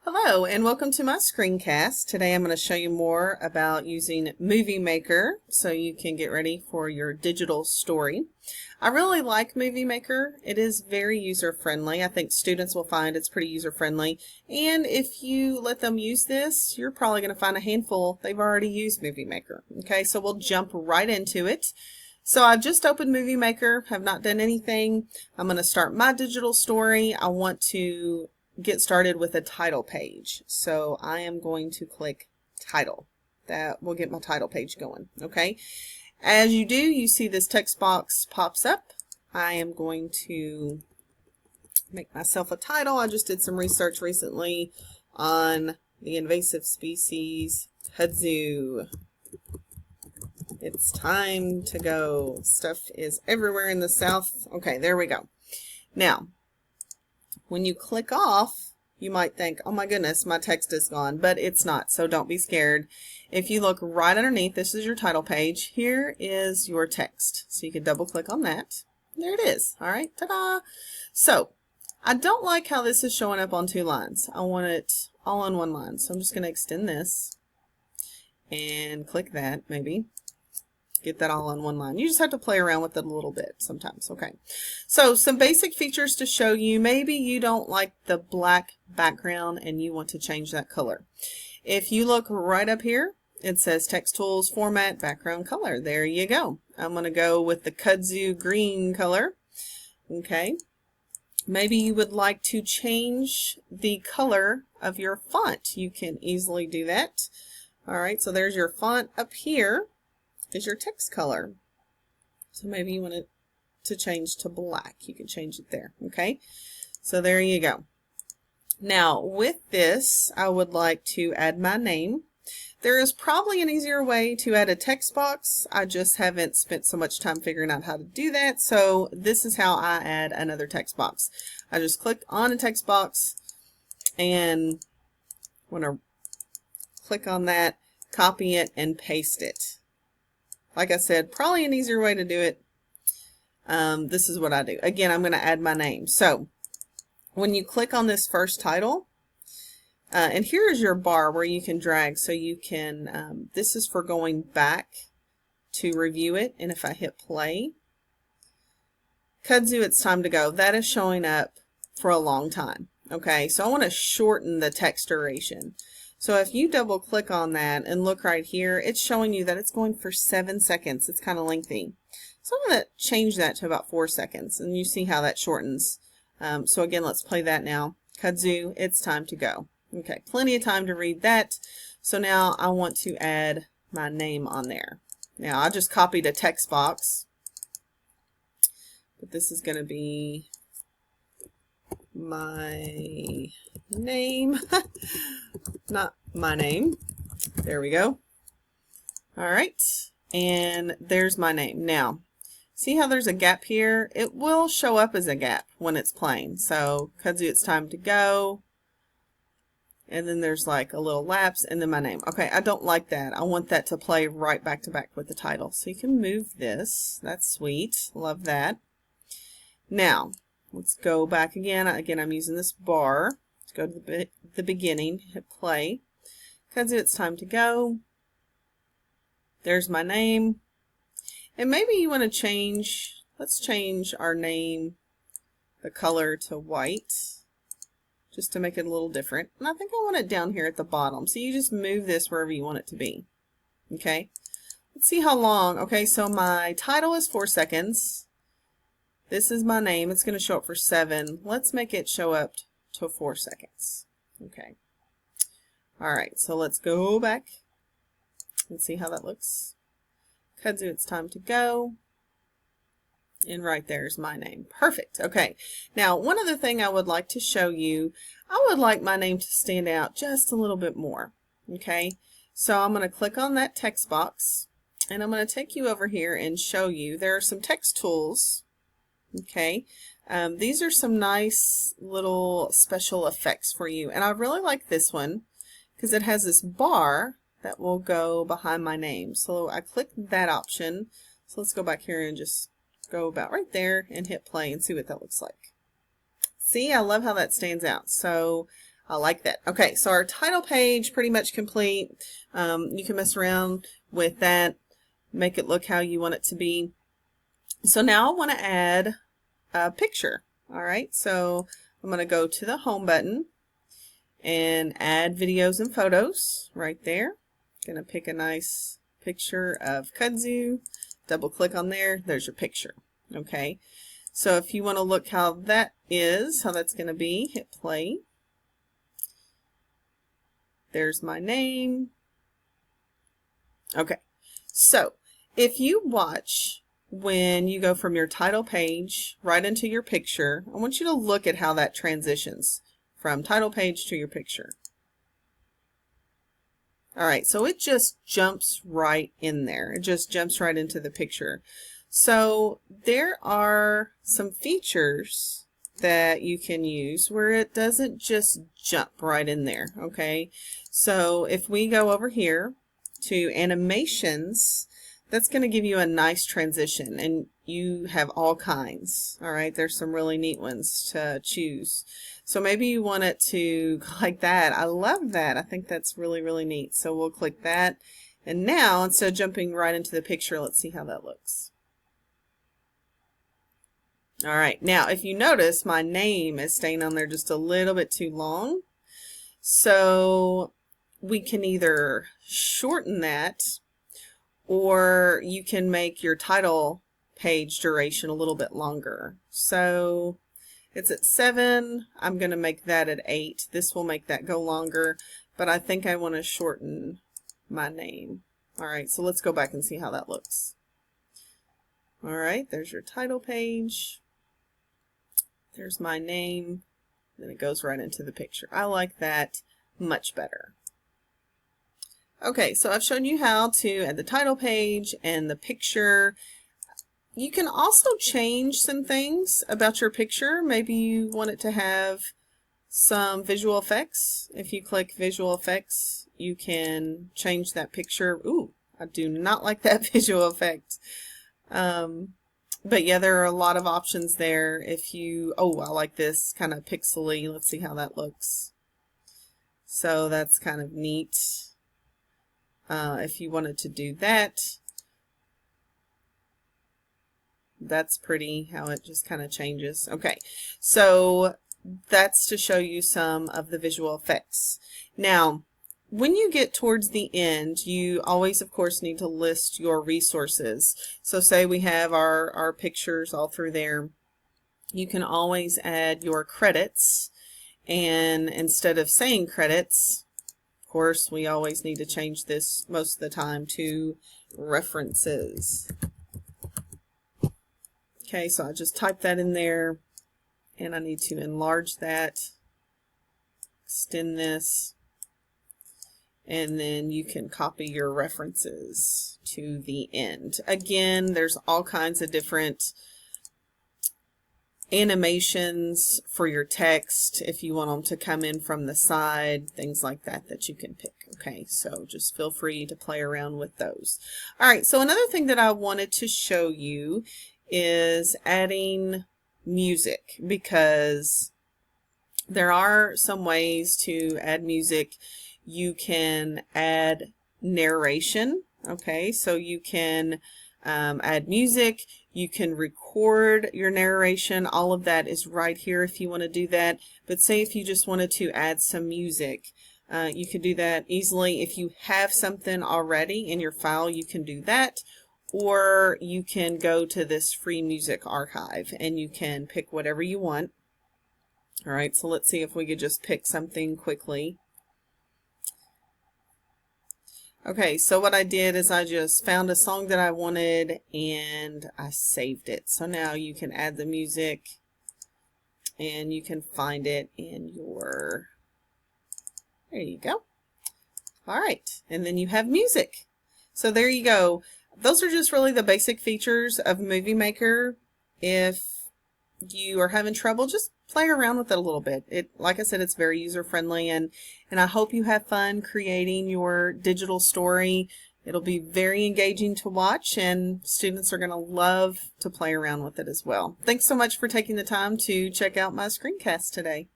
Hello and welcome to my screencast. Today I'm going to show you more about using Movie Maker so you can get ready for your digital story. I really like Movie Maker. It is very user friendly. I think students will find it's pretty user friendly, and if you let them use this, you're probably going to find a handful they've already used Movie Maker. Okay, so we'll jump right into it. So I've just opened Movie Maker, have not done anything. I'm going to start my digital story. I want to get started with a title page. So I am going to click title. That will get my title page going. Okay. As you do, you see this text box pops up. I am going to make myself a title. I just did some research recently on the invasive species kudzu. It's time to go. Stuff is everywhere in the South. Okay, there we go. Now, when you click off, you might think, oh my goodness, my text is gone, but it's not, so don't be scared. If you look right underneath, this is your title page. Here is your text. So you can double click on that. There it is. All right, ta-da! So, I don't like how this is showing up on two lines. I want it all on one line. So I'm just going to extend this and click that, maybe. Get that all on one line. You just have to play around with it a little bit sometimes. Okay. So some basic features to show you. Maybe you don't like the black background and you want to change that color. If you look right up here, it says Text Tools, Format, Background Color. There you go. I'm going to go with the kudzu green color. Okay. Maybe you would like to change the color of your font. You can easily do that. All right. So there's your font up here. Is your text color. So maybe you want it to change to black. You can change it there. Okay. So there you go. Now with this, I would like to add my name. There is probably an easier way to add a text box. I just haven't spent so much time figuring out how to do that. So this is how I add another text box. I just click on a text box and want to click on that, copy it, and paste it. Like I said, probably an easier way to do it. This is what I do. Again, I'm going to add my name. So when you click on this first title, and here is your bar where you can drag. So you can, this is for going back to review it. And if I hit play, kudzu, it's time to go. That is showing up for a long time. Okay, so I want to shorten the text duration. So if you double click on that and look right here, it's showing you that it's going for 7 seconds. It's kind of lengthy. So I'm going to change that to about 4 seconds, and you see how that shortens. So again, let's play that now. Kudzu, it's time to go. Okay, plenty of time to read that. So now I want to add my name on there. Now I just copied a text box, but this is going to be my name. Not my name. There we go. All right. And there's my name. Now, see how there's a gap here? It will show up as a gap when it's playing. So, kudzu, it's time to go. And then there's like a little lapse and then my name. Okay, I don't like that. I want that to play right back to back with the title. So you can move this. That's sweet. Love that. Now, let's go back again. Again, I'm using this bar. Let's go to the beginning, hit play. Kudzu, it's time to go. There's my name. And maybe you want to change, let's change our name, the color to white, just to make it a little different. And I think I want it down here at the bottom. So you just move this wherever you want it to be. Okay. Let's see how long. Okay, so my title is 4 seconds. This is my name. It's going to show up for 7. Let's make it show up to 4 seconds. Okay. All right. So let's go back and see how that looks. Kudzu, it's time to go. And right there's my name. Perfect. Okay. Now, one other thing I would like to show you, I would like my name to stand out just a little bit more. Okay. So I'm going to click on that text box and I'm going to take you over here and show you there are some text tools. Okay, these are some nice little special effects for you, and I really like this one because it has this bar that will go behind my name. So I click that option. So let's go back here and just go about right there and hit play and see what that looks like. See, I love how that stands out. So I like that. Okay, so our title page pretty much complete. You can mess around with that, make it look how you want it to be. So now I want to add a picture. All right, so I'm going to go to the home button and add videos and photos right there. Going to pick a nice picture of kudzu, double click on there, there's your picture. Okay, so if you want to look how that is, how that's going to be, hit play. There's my name. Okay, so if you watch when you go from your title page right into your picture, I want you to look at how that transitions from title page to your picture. All right, so it just jumps right in there. It just jumps right into the picture. So there are some features that you can use where it doesn't just jump right in there, okay? So if we go over here to animations, that's going to give you a nice transition, and you have all kinds. All right, there's some really neat ones to choose. So maybe you want it to go like that. I love that. I think that's really, really neat. So we'll click that. And now, instead of jumping right into the picture, let's see how that looks. All right, now if you notice, my name is staying on there just a little bit too long. So we can either shorten that, or you can make your title page duration a little bit longer. So it's at 7. I'm going to make that at 8. This will make that go longer, but I think I want to shorten my name. All right, so let's go back and see how that looks. All right, there's your title page. There's my name. Then it goes right into the picture. I like that much better. Okay, so I've shown you how to add the title page and the picture. You can also change some things about your picture. Maybe you want it to have some visual effects. If you click visual effects, you can change that picture. Ooh, I do not like that visual effect. But yeah, there are a lot of options there. If you, oh, I like this kind of pixely. Let's see how that looks. So that's kind of neat. If you wanted to do that, that's pretty how it just kind of changes. Okay, so that's to show you some of the visual effects. Now, when you get towards the end, you always, of course, need to list your resources. So say we have our pictures all through there. You can always add your credits, and instead of saying credits, of course, we always need to change this most of the time to references. Okay, so I just type that in there, and I need to enlarge that, extend this, and then you can copy your references to the end. Again, there's all kinds of different animations for your text if you want them to come in from the side, things like that that you can pick. Okay, so just feel free to play around with those. All right, so another thing that I wanted to show you is adding music, because there are some ways to add music. You can add narration. Okay, so you can add music, you can record your narration. All of that is right here if you want to do that. But say if you just wanted to add some music, you can do that easily. If you have something already in your file, you can do that. Or you can go to this free music archive and you can pick whatever you want. All right, so let's see if we could just pick something quickly. Okay, so what I did is I just found a song that I wanted and I saved it. So now you can add the music and you can find it in your, there you go. All right, and then you have music. So there you go. Those are just really the basic features of Movie Maker. If you are having trouble, just play around with it a little bit. Like I said, it's very user-friendly, and I hope you have fun creating your digital story. It'll be very engaging to watch, and students are going to love to play around with it as well. Thanks so much for taking the time to check out my screencast today.